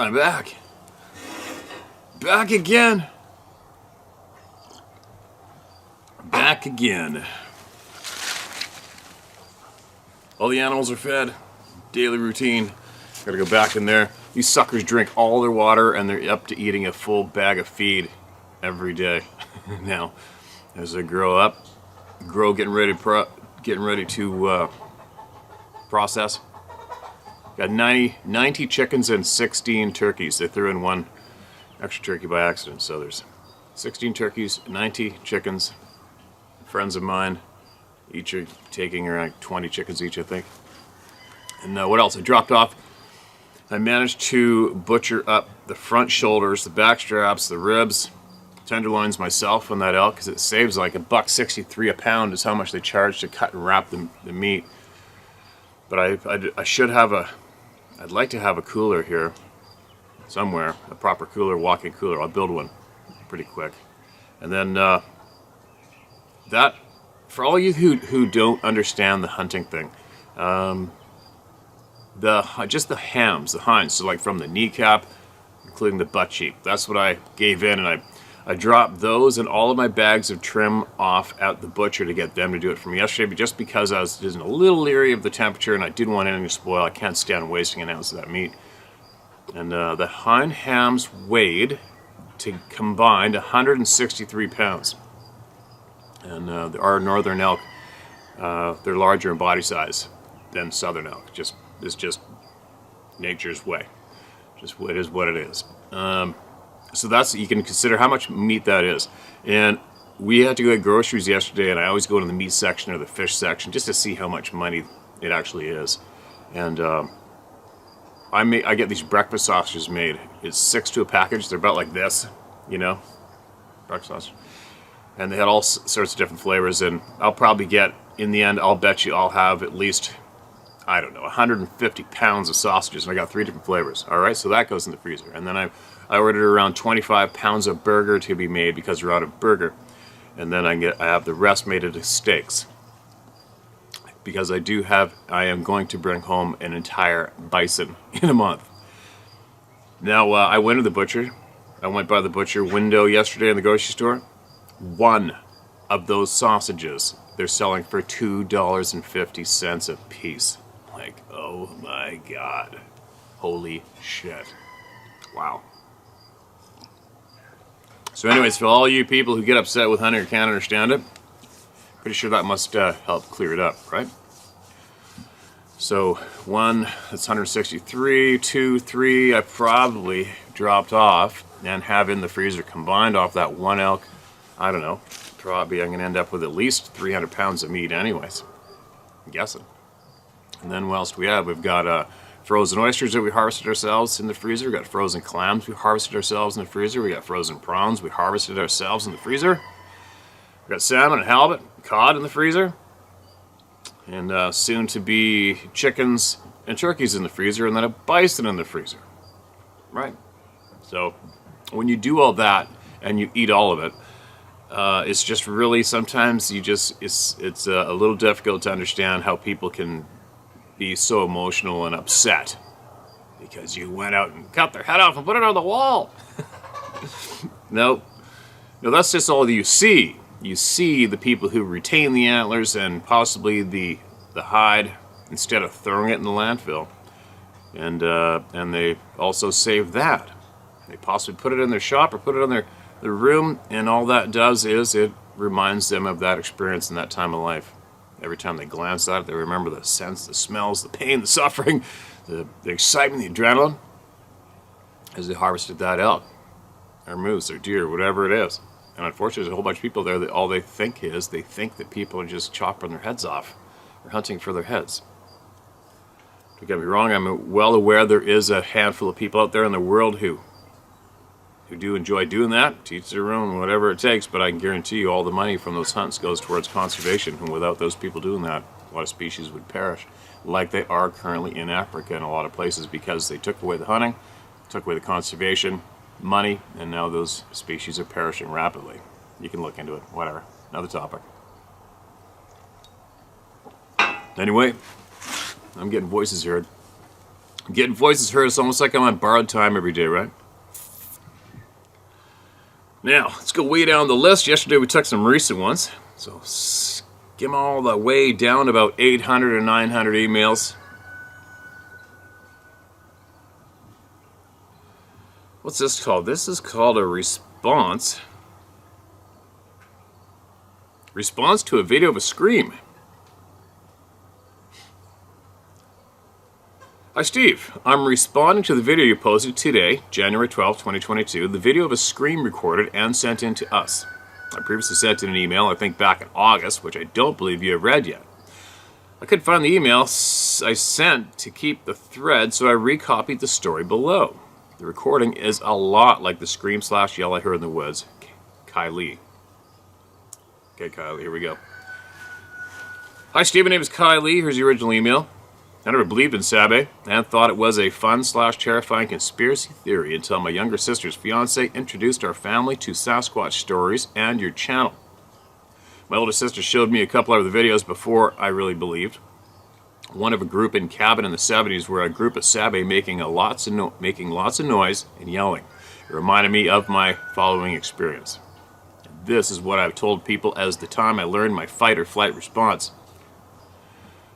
I'm back. Back again. Back again. All the animals are fed. Daily routine. Gotta go back in there. These suckers drink all their water and they're up to eating a full bag of feed every day. Now, as they grow, getting ready to process. Got 90 chickens and 16 turkeys. They threw in one extra turkey by accident. So there's 16 turkeys, 90 chickens. Friends of mine, each are taking around 20 chickens each, I think. And what else? I dropped off. I managed to butcher up the front shoulders, the back straps, the ribs, tenderloins myself on that elk because it saves like $1.63 a pound is how much they charge to cut and wrap the meat. But I should have I'd like to have a cooler here somewhere, a proper cooler, walk-in cooler. I'll build one pretty quick. And then that, for all you who don't understand the hunting thing, just the hams, the hinds, so like from the kneecap, including the butt cheek. That's what I gave in, and I dropped those and all of my bags of trim off at the butcher to get them to do it for me yesterday, but just because I was just a little leery of the temperature and I didn't want anything to spoil. I can't stand wasting an ounce of that meat. And the hind hams weighed to combined 163 pounds. And our northern elk, they're larger in body size than southern elk. It's just nature's way. Just it is what it is. So that's, you can consider how much meat that is. And we had to go get groceries yesterday, and I always go to the meat section or the fish section just to see how much money it actually is. And I get these breakfast sausages made. It's 6 to a package. They're about like this, you know, breakfast sausage. And they had all sorts of different flavors. And I'll probably get, in the end, I'll bet you I'll have at least, I don't know, 150 pounds of sausages, and I got 3 different flavors. All right, so that goes in the freezer. And then I ordered around 25 pounds of burger to be made because we're out of burger. And then I have the rest made into steaks. Because I am going to bring home an entire bison in a month. Now, I went to the butcher. I went by the butcher window yesterday in the grocery store. One of those sausages they're selling for $2.50 a piece. Like, oh my God. Holy shit. Wow. So anyways, for all you people who get upset with hunting or can't understand it, pretty sure that must help clear it up, right? So 1, that's 163, 2, 3, I probably dropped off and have in the freezer combined off that one elk. I don't know, probably I'm gonna end up with at least 300 pounds of meat anyways, I'm guessing. And then what else do we have? We've got frozen oysters that we harvested ourselves in the freezer. We've got frozen clams we harvested ourselves in the freezer. We got frozen prawns we harvested ourselves in the freezer. We've got salmon and halibut, cod in the freezer. And soon to be chickens and turkeys in the freezer, and then a bison in the freezer. Right? So when you do all that and you eat all of it, it's just really, sometimes it's a little difficult to understand how people can be so emotional and upset because you went out and cut their head off and put it on the wall. No, that's just all you see. You see the people who retain the antlers and possibly the hide instead of throwing it in the landfill, and they also save that. They possibly put it in their shop or put it in their room, and all that does is it reminds them of that experience in that time of life. Every time they glance at it, they remember the scents, the smells, the pain, the suffering, the excitement, the adrenaline, as they harvested that elk, or moose, or deer, whatever it is. And unfortunately, there's a whole bunch of people there that all they think that people are just chopping their heads off or hunting for their heads. Don't get me wrong, I'm well aware there is a handful of people out there in the world who do enjoy doing that, to each their own, whatever it takes, but I can guarantee you all the money from those hunts goes towards conservation, and without those people doing that, a lot of species would perish, like they are currently in Africa in a lot of places, because they took away the hunting, took away the conservation, money, and now those species are perishing rapidly. You can look into it, whatever. Another topic. Anyway, I'm getting voices here. Getting voices heard, it's almost like I'm on borrowed time every day, right? Now, let's go way down the list. Yesterday we took some recent ones. So skim all the way down about 800 or 900 emails. What's this called? This is called a response. Response to a video of a scream. Hi Steve, I'm responding to the video you posted today, January 12, 2022, the video of a scream recorded and sent in to us. I previously sent in an email, I think back in August, which I don't believe you have read yet. I couldn't find the email I sent to keep the thread, so I recopied the story below. The recording is a lot like the scream/yell I heard in the woods. Kylie. Okay, Kylie, here we go. Hi Steve, my name is Kylie. Here's the original email. I never believed in Sabe and thought it was a fun/terrifying conspiracy theory until my younger sister's fiance introduced our family to Sasquatch stories and your channel. My older sister showed me a couple of the videos before I really believed. One of a group in cabin in the 70s where a group of Sabe making lots of noise and yelling. It reminded me of my following experience. This is what I've told people as the time I learned my fight or flight response.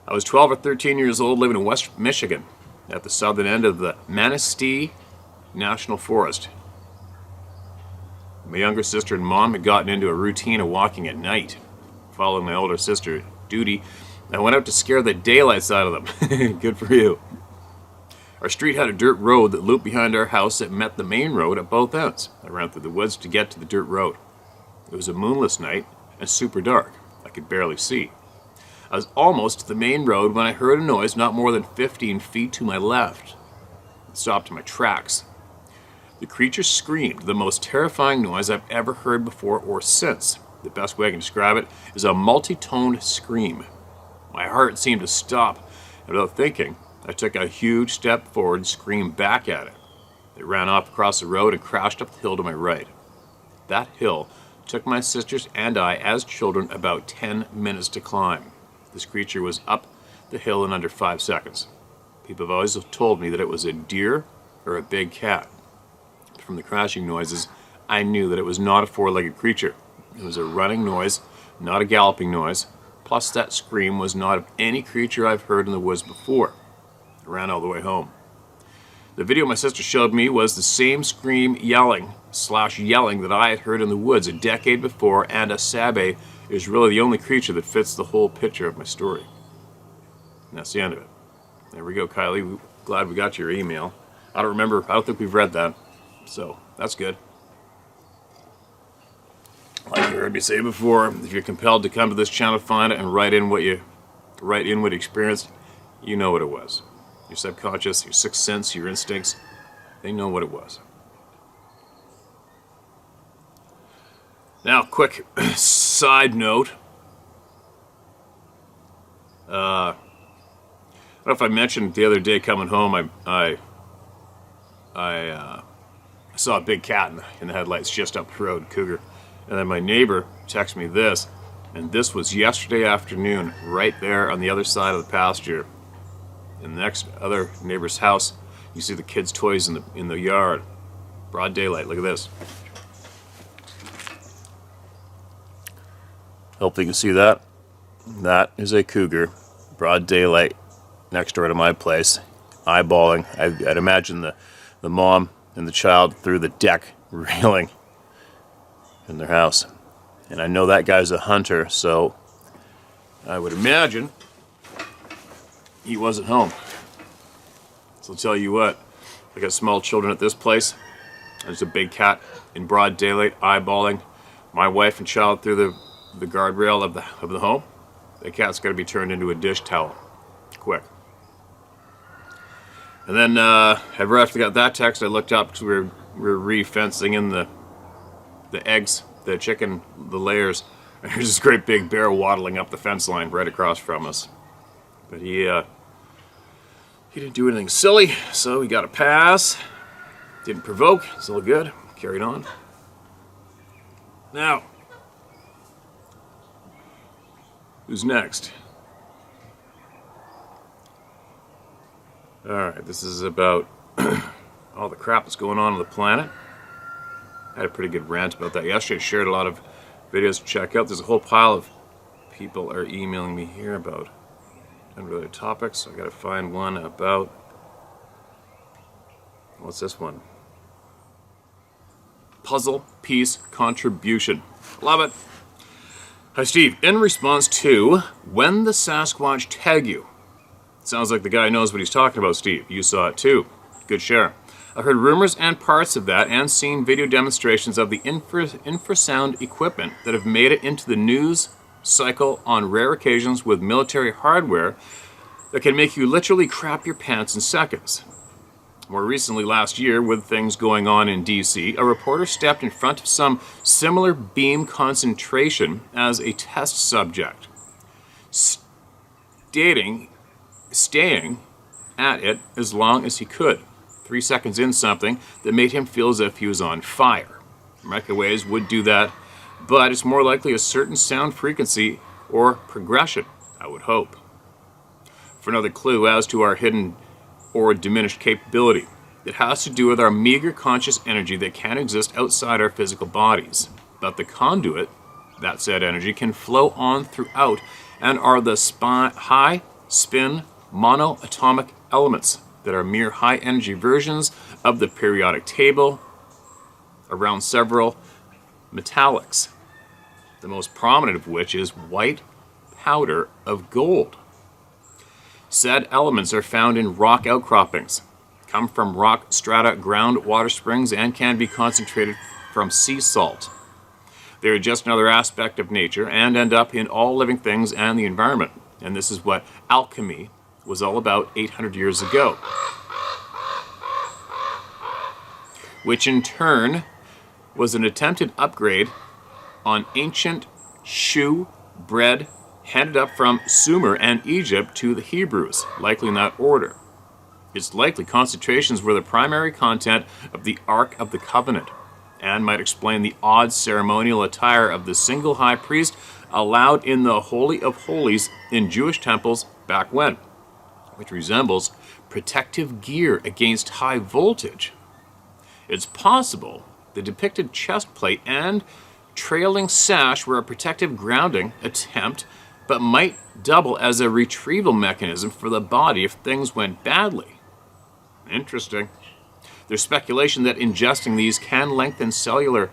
I was 12 or 13 years old living in West Michigan at the southern end of the Manistee National Forest. My younger sister and mom had gotten into a routine of walking at night. Following my older sister, Duty, I went out to scare the daylights out of them. Good for you. Our street had a dirt road that looped behind our house that met the main road at both ends. I ran through the woods to get to the dirt road. It was a moonless night and super dark. I could barely see. I was almost to the main road when I heard a noise not more than 15 feet to my left. It stopped in my tracks. The creature screamed, the most terrifying noise I've ever heard before or since. The best way I can describe it is a multi-toned scream. My heart seemed to stop, and without thinking, I took a huge step forward and screamed back at it. It ran off across the road and crashed up the hill to my right. That hill took my sisters and I, as children, about 10 minutes to climb. This creature was up the hill in under 5 seconds. People have always told me that it was a deer or a big cat. From the crashing noises, I knew that it was not a four-legged creature. It was a running noise, not a galloping noise. Plus, that scream was not of any creature I've heard in the woods before. I ran all the way home. The video my sister showed me was the same scream yelling that I had heard in the woods a decade before, and a Sabe is really the only creature that fits the whole picture of my story. And that's the end of it. There we go, Kylie. Glad we got your email. I don't think we've read that. So, that's good. Like you heard me say before, if you're compelled to come to this channel, find it, and write in what you experienced, you know what it was. Your subconscious, your sixth sense, your instincts, they know what it was. Now, quick side note. I don't know if I mentioned the other day coming home, I saw a big cat in the headlights just up the road, cougar. And then my neighbor texted me this, and this was yesterday afternoon, right there on the other side of the pasture. In the next other neighbor's house, you see the kids' toys in the yard. Broad daylight, look at this. Hopefully you can see that. That is a cougar, broad daylight, next door to my place, eyeballing. I'd imagine the mom and the child through the deck, reeling in their house. And I know that guy's a hunter, so I would imagine he wasn't home. So I'll tell you what, I got small children at this place. There's a big cat in broad daylight, eyeballing my wife and child through the guardrail of the home. The cat's got to be turned into a dish towel, quick. And then ever after I got that text, I looked up because we're re-fencing in the eggs, the chicken, the layers. And there's this great big bear waddling up the fence line right across from us. But he didn't do anything silly, so he got a pass. Didn't provoke. It's all good. Carried on. Now, who's next? Alright, this is about all the crap that's going on the planet. I had a pretty good rant about that yesterday. I shared a lot of videos to check out. There's a whole pile of people are emailing me here about unrelated topics. So I gotta find one about, what's this one? Puzzle piece contribution. Love it. Hi Steve, in response to when the Sasquatch tag you. Sounds like the guy knows what he's talking about, Steve. You saw it too. Good share. I've heard rumors and parts of that and seen video demonstrations of the infrasound equipment that have made it into the news cycle on rare occasions with military hardware that can make you literally crap your pants in seconds. More recently, last year, with things going on in DC, a reporter stepped in front of some similar beam concentration as a test subject, staying at it as long as he could. 3 seconds in, something that made him feel as if he was on fire. Microwaves would do that, but it's more likely a certain sound frequency or progression, I would hope. For another clue as to our hidden or diminished capability, it has to do with our meager conscious energy that can exist outside our physical bodies. But the conduit, that said energy, can flow on throughout and are the high spin monoatomic elements that are mere high energy versions of the periodic table around several metallics, the most prominent of which is white powder of gold. Said elements are found in rock outcroppings, come from rock strata, groundwater springs, and can be concentrated from sea salt. They are just another aspect of nature and end up in all living things and the environment. And this is what alchemy was all about 800 years ago, which in turn was an attempted upgrade on ancient shoe bread handed up from Sumer and Egypt to the Hebrews, likely in that order. Its likely concentrations were the primary content of the Ark of the Covenant, and might explain the odd ceremonial attire of the single high priest allowed in the Holy of Holies in Jewish temples back when, which resembles protective gear against high voltage. It's possible the depicted chest plate and trailing sash were a protective grounding attempt, but might double as a retrieval mechanism for the body if things went badly. Interesting. There's speculation that ingesting these can lengthen cellular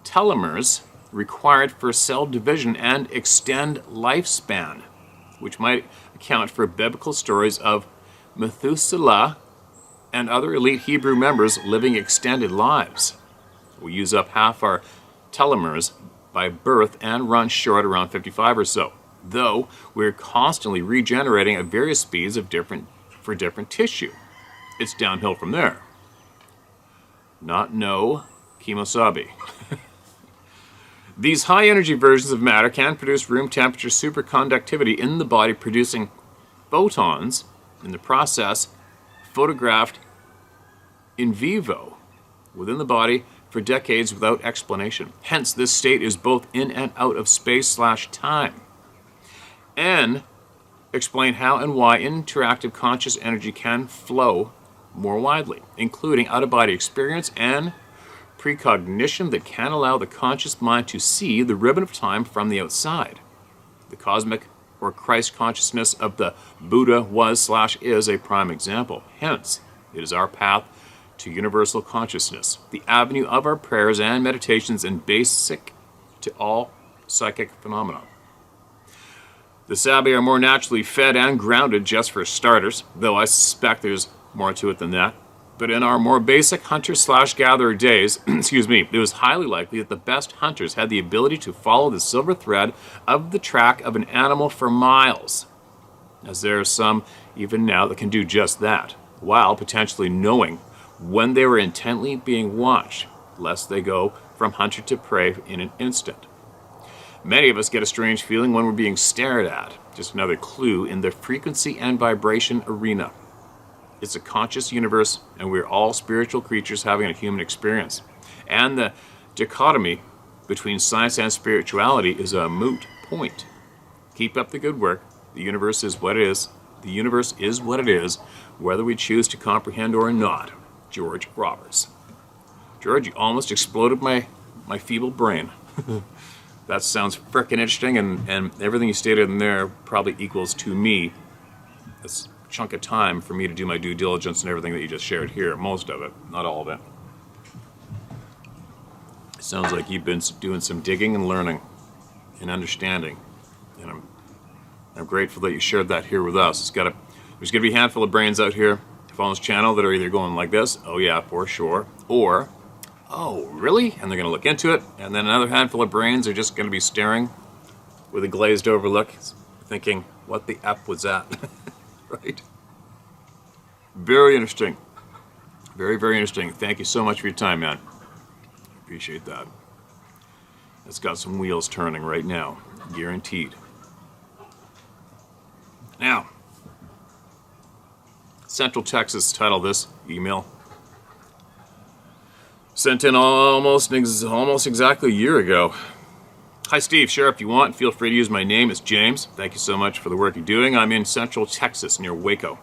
telomeres required for cell division and extend lifespan, which might account for biblical stories of Methuselah and other elite Hebrew members living extended lives. We use up half our telomeres by birth and run short around 55 or so, though we're constantly regenerating at various speeds for different tissue. It's downhill from there. Not no Kimosabi. These high energy versions of matter can produce room temperature superconductivity in the body, producing photons in the process photographed in vivo within the body for decades without explanation. Hence, this state is both in and out of space/time. And explain how and why interactive conscious energy can flow more widely, including out-of-body experience and precognition that can allow the conscious mind to see the ribbon of time from the outside. The cosmic or Christ consciousness of the Buddha was/is a prime example. Hence, it is our path to universal consciousness, the avenue of our prayers and meditations, and basic to all psychic phenomena. The Sabi are more naturally fed and grounded, just for starters, though I suspect there's more to it than that. But in our more basic hunter/gatherer days, it was highly likely that the best hunters had the ability to follow the silver thread of the track of an animal for miles, as there are some even now that can do just that, while potentially knowing when they were intently being watched, lest they go from hunter to prey in an instant. Many of us get a strange feeling when we're being stared at, just another clue in the frequency and vibration arena. It's a conscious universe, and we're all spiritual creatures having a human experience. And the dichotomy between science and spirituality is a moot point. Keep up the good work. The universe is what it is. The universe is what it is, whether we choose to comprehend or not. George Roberts. George, you almost exploded my feeble brain. That sounds frickin' interesting, and everything you stated in there probably equals to me a chunk of time for me to do my due diligence and everything that you just shared here. Most of it, not all of it. It sounds like you've been doing some digging and learning and understanding, and I'm grateful that you shared that here with us. There's gonna be a handful of brains out here on this channel that are either going like this, oh yeah, for sure, or oh really, and they're gonna look into it, and then another handful of brains are just gonna be staring with a glazed over look, thinking, what the F was that? Right? Very interesting. Very, very interesting. Thank you so much for your time, man. Appreciate that. It's got some wheels turning right now, guaranteed. Now, Central Texas titled this email. Sent in almost exactly a year ago. Hi Steve, share if you want. Feel free to use my name. It's James. Thank you so much for the work you're doing. I'm in Central Texas near Waco.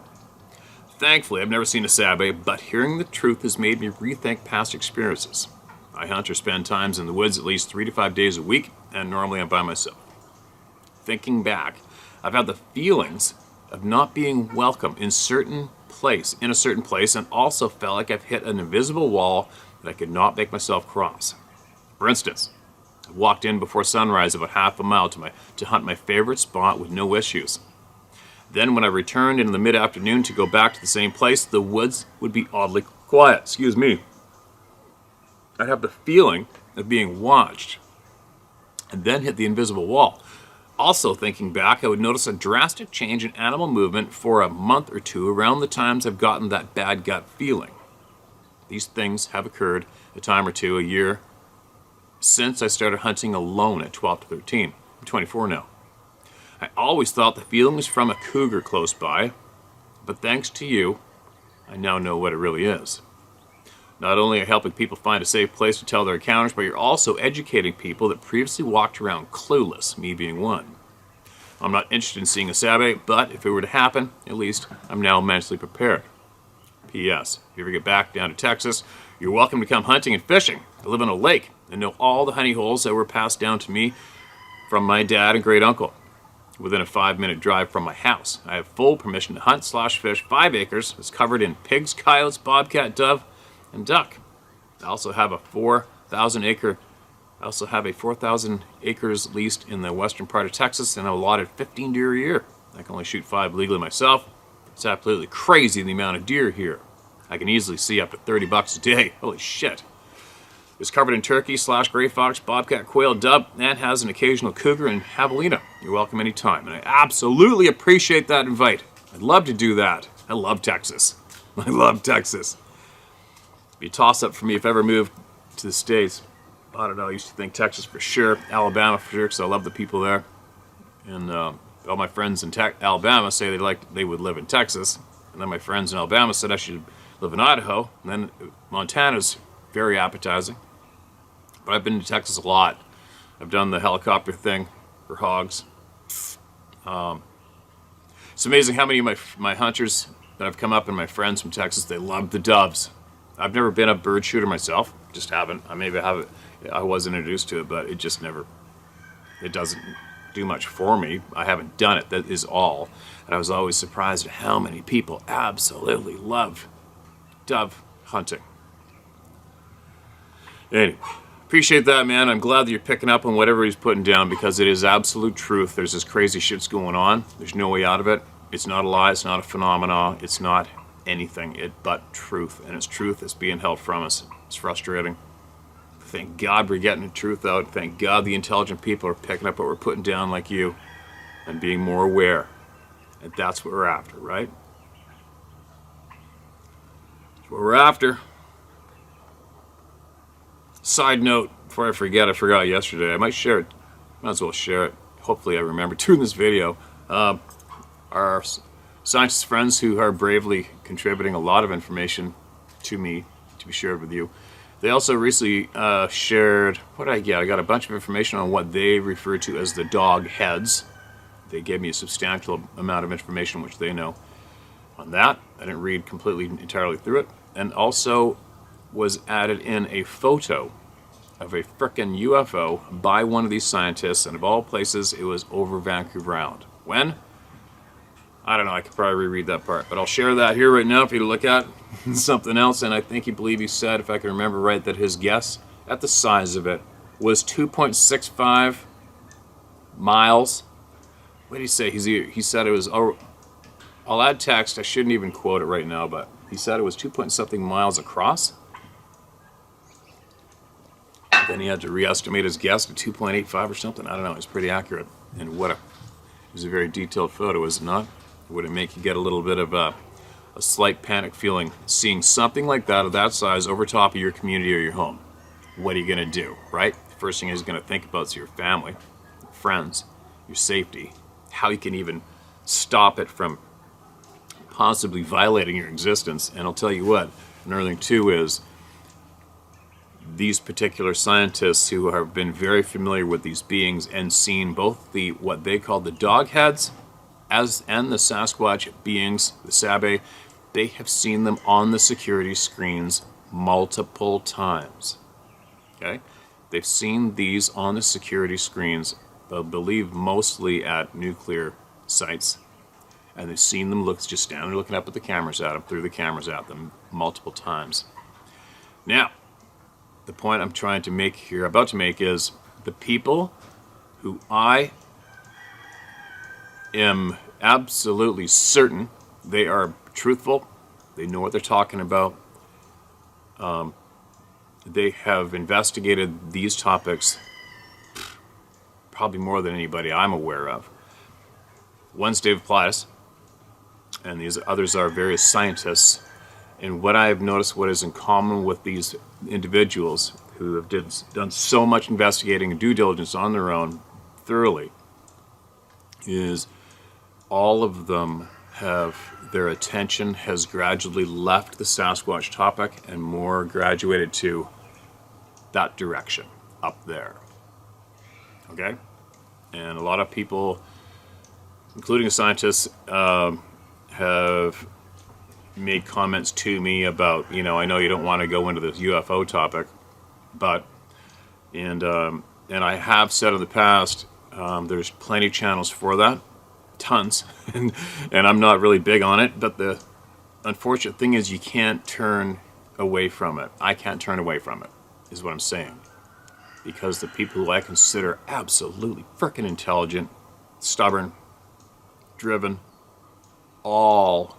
Thankfully, I've never seen a sabe, but hearing the truth has made me rethink past experiences. I hunt or spend times in the woods at least 3 to 5 days a week, and normally I'm by myself. Thinking back, I've had the feelings of not being welcome in a certain place, and also felt like I've hit an invisible wall that I could not make myself cross. For instance, I walked in before sunrise about half a mile to hunt my favorite spot with no issues. Then when I returned in the mid-afternoon to go back to the same place, the woods would be oddly quiet. Excuse me. I'd have the feeling of being watched and then hit the invisible wall. Also thinking back, I would notice a drastic change in animal movement for a month or two around the times I've gotten that bad gut feeling. These things have occurred a time or two a year since I started hunting alone at 12 to 13. I'm 24 now. I always thought the feeling was from a cougar close by, but thanks to you, I now know what it really is. Not only are you helping people find a safe place to tell their encounters, but you're also educating people that previously walked around clueless, me being one. I'm not interested in seeing a sabe, but if it were to happen, at least I'm now mentally prepared. P.S. If you ever get back down to Texas, you're welcome to come hunting and fishing. I live on a lake and know all the honey holes that were passed down to me from my dad and great uncle. Within a 5-minute drive from my house, I have full permission to hunt/fish 5 acres. It's covered in pigs, coyotes, bobcat, dove, and duck. I also have a 4,000 acres leased in the western part of Texas, and I'm allotted 15 deer a year. I can only shoot 5 legally myself. It's absolutely crazy the amount of deer here. I can easily see up to $30 a day. Holy shit. It's covered in turkey/gray fox, bobcat, quail, dove, and has an occasional cougar and javelina. You're welcome anytime, and I absolutely appreciate that invite. I'd love to do that. I love Texas. I love Texas. It'd be a toss-up for me if I ever moved to the States. I don't know, I used to think Texas for sure, Alabama for sure, because I love the people there. And all my friends in Alabama say they would live in Texas. And then my friends in Alabama said I should live in Idaho. And then Montana's very appetizing. But I've been to Texas a lot. I've done the helicopter thing for hogs. It's amazing how many of my hunters that have come up and my friends from Texas, they love the doves. I've never been a bird shooter myself. Just haven't. I was introduced to it, but it doesn't do much for me. I haven't done it, that is all. And I was always surprised at how many people absolutely love dove hunting. Anyway, appreciate that, man. I'm glad that you're picking up on whatever he's putting down, because it is absolute truth. There's this crazy shit's going on. There's no way out of it. It's not a lie. It's not a phenomenon. It's not anything but truth. And it's truth that's being held from us. It's frustrating. Thank God we're getting the truth out. Thank God the intelligent people are picking up what we're putting down, like you, and being more aware. And that's what we're after, right? That's what we're after. Side note, before I forgot yesterday. I might share it. Might as well share it. Hopefully I remember doing this video. Our scientist friends who are bravely contributing a lot of information to me to be shared with you. They also recently shared, what did I get? I got a bunch of information on what they refer to as the dog heads. They gave me a substantial amount of information, which they know on that. I didn't read completely entirely through it. And also was added in a photo of a frickin' UFO by one of these scientists, and of all places, it was over Vancouver Island. When? I don't know, I could probably reread that part, but I'll share that here right now for you to look at. Something else, and I think he said, if I can remember right, that his guess at the size of it was 2.65 miles. What did he say? He said it was, I'll add text, I shouldn't even quote it right now, but he said it was 2 point something miles across. Then he had to re-estimate his guess to 2.85 or something. I don't know, it's pretty accurate. And it was a very detailed photo, is it not? Would it make you get a little bit of a slight panic feeling seeing something like that of that size over top of your community or your home? What are you going to do, right? The first thing he's going to think about is your family, your friends, your safety, how you can even stop it from possibly violating your existence. And I'll tell you what, another thing too is these particular scientists who have been very familiar with these beings and seen both the what they call the dog heads and the Sasquatch beings, the Sabe, they have seen them on the security screens multiple times. Okay? They've seen these on the security screens, I believe mostly at nuclear sites. And they've seen them just standing there looking up at the cameras at them, through the cameras at them multiple times. Now, the point I'm trying to make here, about to make, is the people who I am absolutely certain they are truthful, they know what they're talking about, they have investigated these topics probably more than anybody I'm aware of. One's David Plaitis, and these others are various scientists. And what I have noticed, what is in common with these individuals who have done so much investigating and due diligence on their own thoroughly, is all of them have, their attention has gradually left the Sasquatch topic and more graduated to that direction up there. Okay? And a lot of people, including scientists, have made comments to me about, I know you don't want to go into this UFO topic, but, and I have said in the past, there's plenty of channels for that, tons, and I'm not really big on it, but the unfortunate thing is you can't turn away from it. I can't turn away from it, is what I'm saying. Because the people who I consider absolutely freaking intelligent, stubborn, driven, all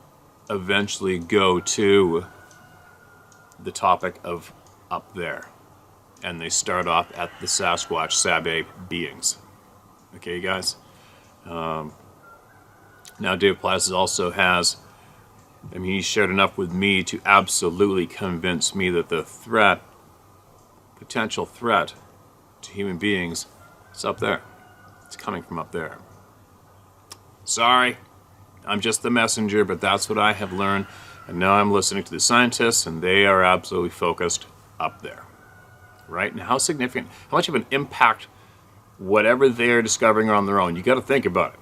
eventually go to the topic of up there. And they start off at the Sasquatch Sabe beings. Okay, you guys? Now, David Plaitis also has, he shared enough with me to absolutely convince me that the potential threat to human beings is up there. It's coming from up there. Sorry, I'm just the messenger, but that's what I have learned. And now I'm listening to the scientists, and they are absolutely focused up there. Right? And how significant, how much of an impact whatever they're discovering on their own, you got to think about it.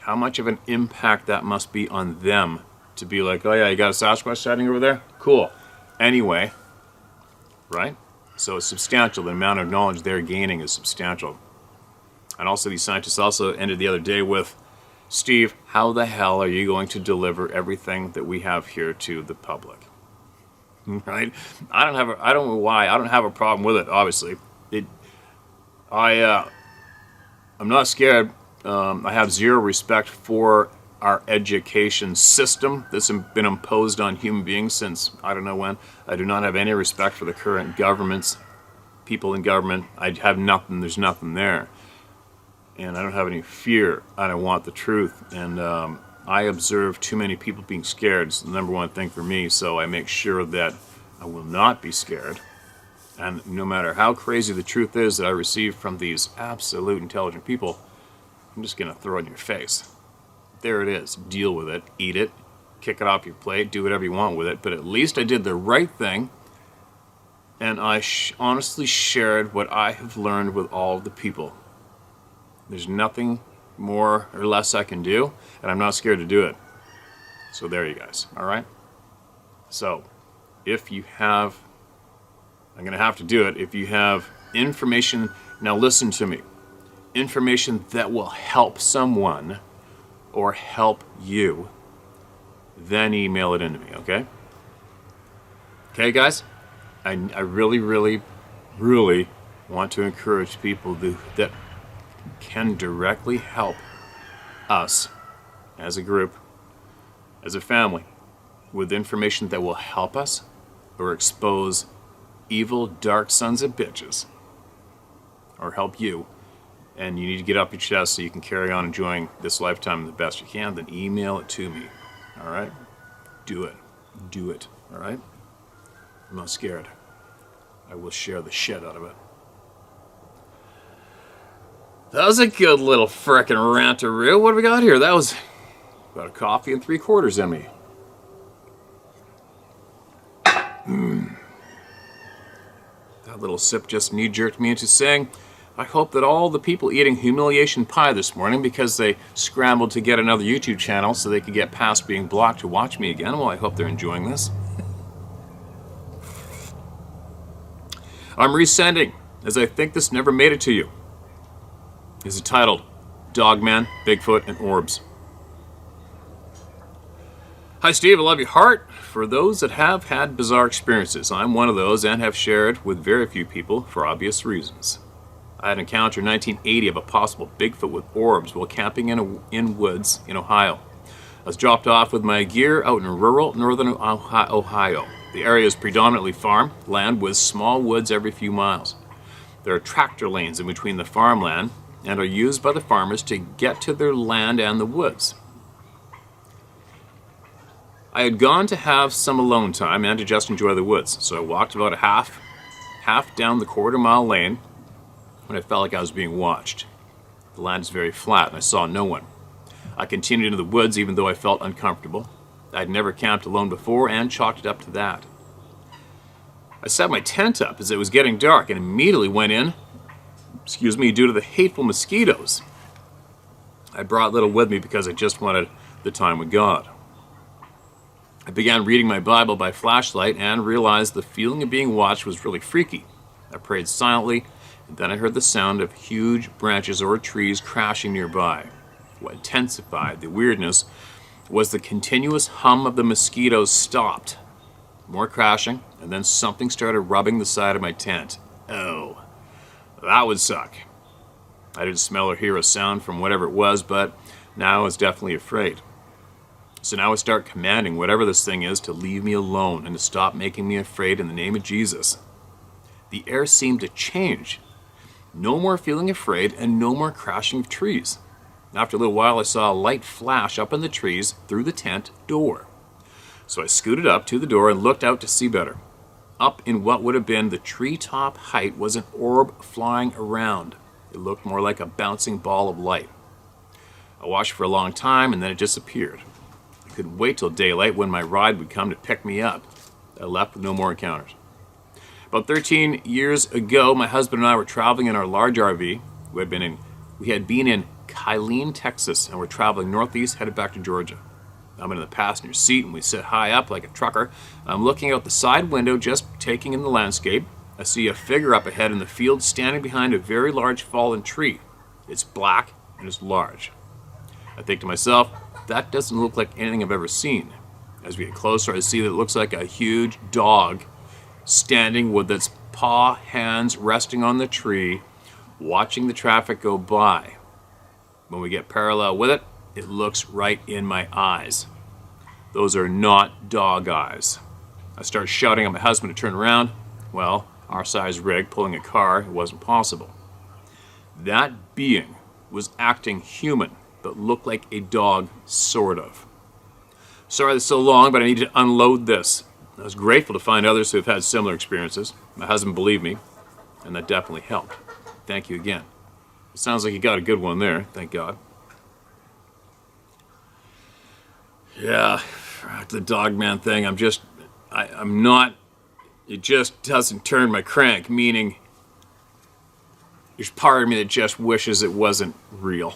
How much of an impact that must be on them to be like, oh yeah, you got a Sasquatch sighting over there? Cool. Anyway, right? So it's substantial. The amount of knowledge they're gaining is substantial. And also these scientists also ended the other day with, Steve, how the hell are you going to deliver everything that we have here to the public? Right? I don't know why. I don't have a problem with it, obviously. I'm not scared. I have zero respect for our education system that's been imposed on human beings since I don't know when. I do not have any respect for the current governments, people in government. I have nothing. There's nothing there. And I don't have any fear. I don't want the truth. And I observe too many people being scared. It's the number one thing for me. So I make sure that I will not be scared. And no matter how crazy the truth is that I receive from these absolute intelligent people, I'm just going to throw it in your face. There it is. Deal with it. Eat it. Kick it off your plate. Do whatever you want with it. But at least I did the right thing. And I honestly shared what I have learned with all the people. There's nothing more or less I can do, and I'm not scared to do it. So there you guys, all right? So if you have, I'm going to have to do it, if you have information, now listen to me, information that will help someone or help you, then email it into me, okay? Okay, guys? I really, really, really want to encourage people that can directly help us as a group, as a family, with information that will help us or expose evil, dark sons of bitches, or help you, and you need to get up your chest so you can carry on enjoying this lifetime the best you can, then email it to me, all right? Do it. Do it, all right? I'm not scared. I will share the shit out of it. That was a good little frickin' rantaroo. What do we got here? That was about a coffee and 3/4 in me. That little sip just knee-jerked me into saying, I hope that all the people eating humiliation pie this morning because they scrambled to get another YouTube channel so they could get past being blocked to watch me again, well, I hope they're enjoying this. I'm resending, as I think this never made it to you. Is titled Dogman, Bigfoot, and Orbs. Hi Steve, I love your heart. For those that have had bizarre experiences, I'm one of those and have shared with very few people for obvious reasons. I had an encounter in 1980 of a possible Bigfoot with orbs while camping in woods in Ohio. I was dropped off with my gear out in rural northern Ohio. The area is predominantly farm land with small woods every few miles. There are tractor lanes in between the farmland and are used by the farmers to get to their land and the woods. I had gone to have some alone time and to just enjoy the woods, so I walked about a half down the 1/4-mile lane when I felt like I was being watched. The land is very flat and I saw no one. I continued into the woods even though I felt uncomfortable. I'd never camped alone before and chalked it up to that. I set my tent up as it was getting dark and immediately went in, due to the hateful mosquitoes. I brought little with me because I just wanted the time with God. I began reading my Bible by flashlight and realized the feeling of being watched was really freaky. I prayed silently, and then I heard the sound of huge branches or trees crashing nearby. What intensified the weirdness was the continuous hum of the mosquitoes stopped. More crashing, and then something started rubbing the side of my tent. Oh, that would suck. I didn't smell or hear a sound from whatever it was, but now I was definitely afraid. So now I start commanding whatever this thing is to leave me alone and to stop making me afraid in the name of Jesus. The air seemed to change. No more feeling afraid and no more crashing of trees. After a little while, I saw a light flash up in the trees through the tent door. So I scooted up to the door and looked out to see better. Up in what would have been the treetop height was an orb flying around. It looked more like a bouncing ball of light. I watched for a long time and then it disappeared. I couldn't wait till daylight when my ride would come to pick me up. I left with no more encounters. About 13 years ago, my husband and I were traveling in our large RV. We had been in Killeen, Texas, and we're traveling northeast, headed back to Georgia. I'm in the passenger seat, and we sit high up like a trucker. I'm looking out the side window, just taking in the landscape. I see a figure up ahead in the field, standing behind a very large fallen tree. It's black, and it's large. I think to myself, that doesn't look like anything I've ever seen. As we get closer, I see that it looks like a huge dog standing with its paw hands resting on the tree, watching the traffic go by. When we get parallel with it, it looks right in my eyes. Those are not dog eyes. I start shouting at my husband to turn around. Well, our size rig pulling a car, it wasn't possible. That being was acting human, but looked like a dog, sort of. Sorry it's so long, but I need to unload this. I was grateful to find others who have had similar experiences. My husband believed me, and that definitely helped. Thank you again. It sounds like you got a good one there, thank God. Yeah, the dogman thing, I'm not, it just doesn't turn my crank, meaning there's part of me that just wishes it wasn't real.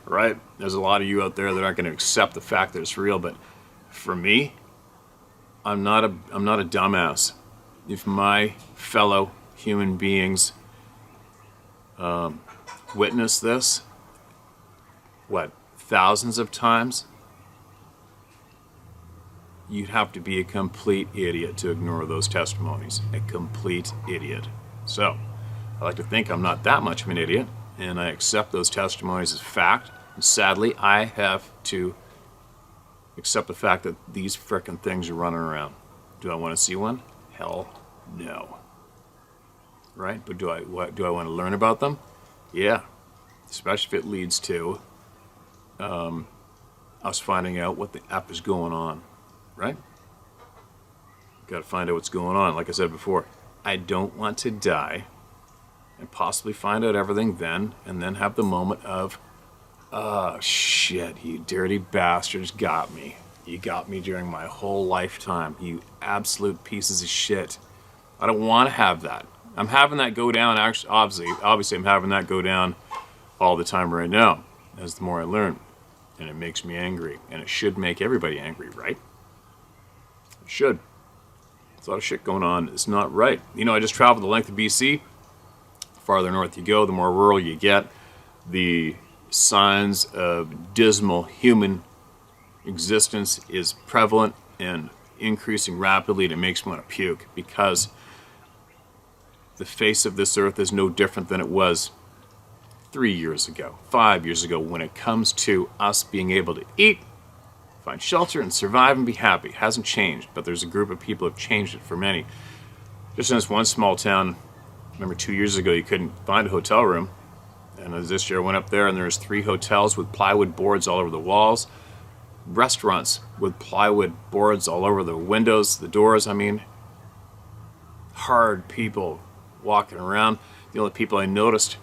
right? There's a lot of you out there that aren't going to accept the fact that it's real, but for me, I'm not a dumbass. If my fellow human beings witness this, what, thousands of times, you'd have to be a complete idiot to ignore those testimonies. A complete idiot. So, I like to think I'm not that much of an idiot, and I accept those testimonies as fact. And sadly, I have to accept the fact that these frickin' things are running around. Do I want to see one? Hell no. Right? But do I want to learn about them? Yeah. Especially if it leads to us finding out what the F is going on. Right? Got to find out what's going on. Like I said before, I don't want to die and possibly find out everything then, and then have the moment of, oh shit, you dirty bastards got me. You got me during my whole lifetime, you absolute pieces of shit. I don't want to have that. I'm having that go down, actually, obviously I'm having that go down all the time right now, as the more I learn. And it makes me angry. And it should make everybody angry, right? It should. There's a lot of shit going on. It's not right. You know, I just traveled the length of BC. The farther north you go, the more rural you get. The signs of dismal human existence is prevalent and increasing rapidly, and it makes me want to puke, because the face of this earth is no different than it was 3 years ago, 5 years ago, when it comes to us being able to eat, find shelter, and survive and be happy. It hasn't changed, but there's a group of people who have changed it for many. Just in this one small town, remember 2 years ago you couldn't find a hotel room, and as this year I went up there and there's 3 hotels with plywood boards all over the walls, restaurants with plywood boards all over the windows, the doors. I mean, hard people walking around. The only people I noticed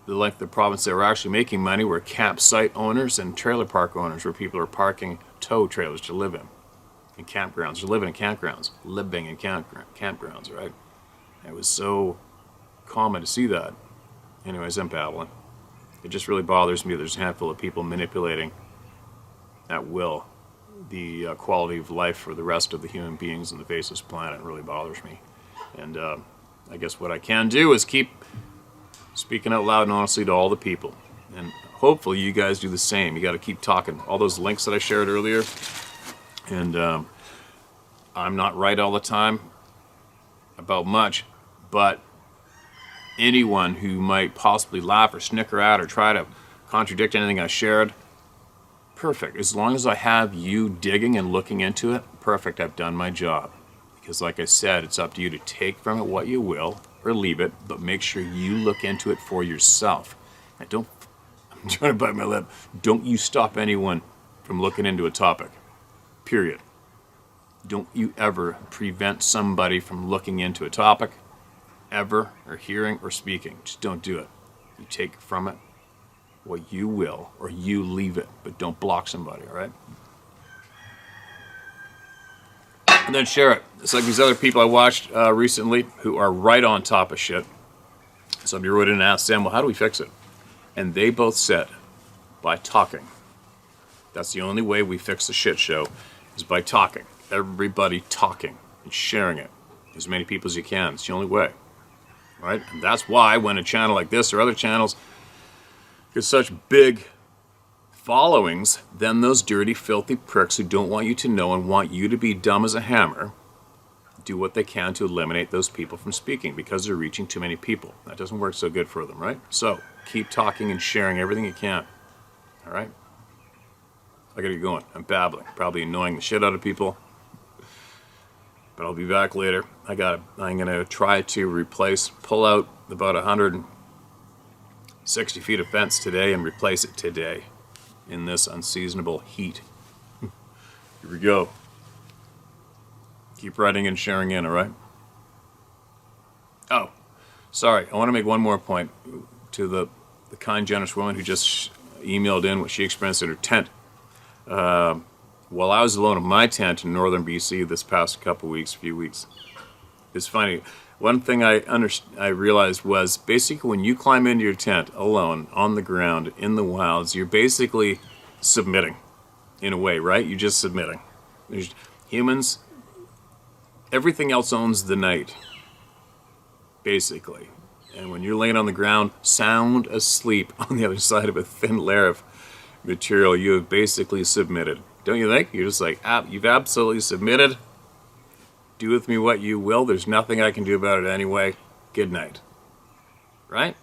the length of the province that were actually making money were campsite owners and trailer park owners, where people are parking tow trailers to live in campgrounds, or living in campgrounds, right? It was so common to see that. Anyways, I'm babbling. It just really bothers me. There's a handful of people manipulating at will the quality of life for the rest of the human beings on the face of this planet. It really bothers me. And I guess what I can do is keep speaking out loud and honestly to all the people. And hopefully you guys do the same. You got to keep talking. All those links that I shared earlier. And I'm not right all the time about much, but anyone who might possibly laugh or snicker at or try to contradict anything I shared, perfect. As long as I have you digging and looking into it, perfect, I've done my job. Because like I said, it's up to you to take from it what you will or leave it, but make sure you look into it for yourself. And don't, I'm trying to bite my lip, don't you stop anyone from looking into a topic. Period. Don't you ever prevent somebody from looking into a topic, ever, or hearing or speaking. Just don't do it. You take from it what you will, or you leave it, but don't block somebody, all right? And then share it. It's like these other people I watched recently who are right on top of shit. Somebody wrote in and asked them, well, how do we fix it? And they both said, by talking. That's the only way we fix the shit show, is by talking. Everybody talking and sharing it. As many people as you can. It's the only way. Right? And that's why when a channel like this or other channels get such big followings, then those dirty, filthy pricks who don't want you to know and want you to be dumb as a hammer do what they can to eliminate those people from speaking, because they're reaching too many people. That doesn't work so good for them, right? So keep talking and sharing everything you can. All right? I gotta get going. I'm babbling, probably annoying the shit out of people, but I'll be back later. I'm gonna try to pull out about 160 feet of fence today and replace it today in this unseasonable heat. Here we go. Keep writing and sharing in, all right? Oh, sorry. I want to make one more point to the kind, generous woman who just emailed in what she experienced in her tent. While I was alone in my tent in northern BC this past few weeks. It's funny. one thing I realized was basically when you climb into your tent alone on the ground in the wilds, you're basically submitting in a way, right? You're just submitting. There's humans, everything else owns the night, basically. And when you're laying on the ground, sound asleep on the other side of a thin layer of material, you have basically submitted. Don't you think? You're just like, you've absolutely submitted. Do with me what you will. There's nothing I can do about it anyway. Good night. Right?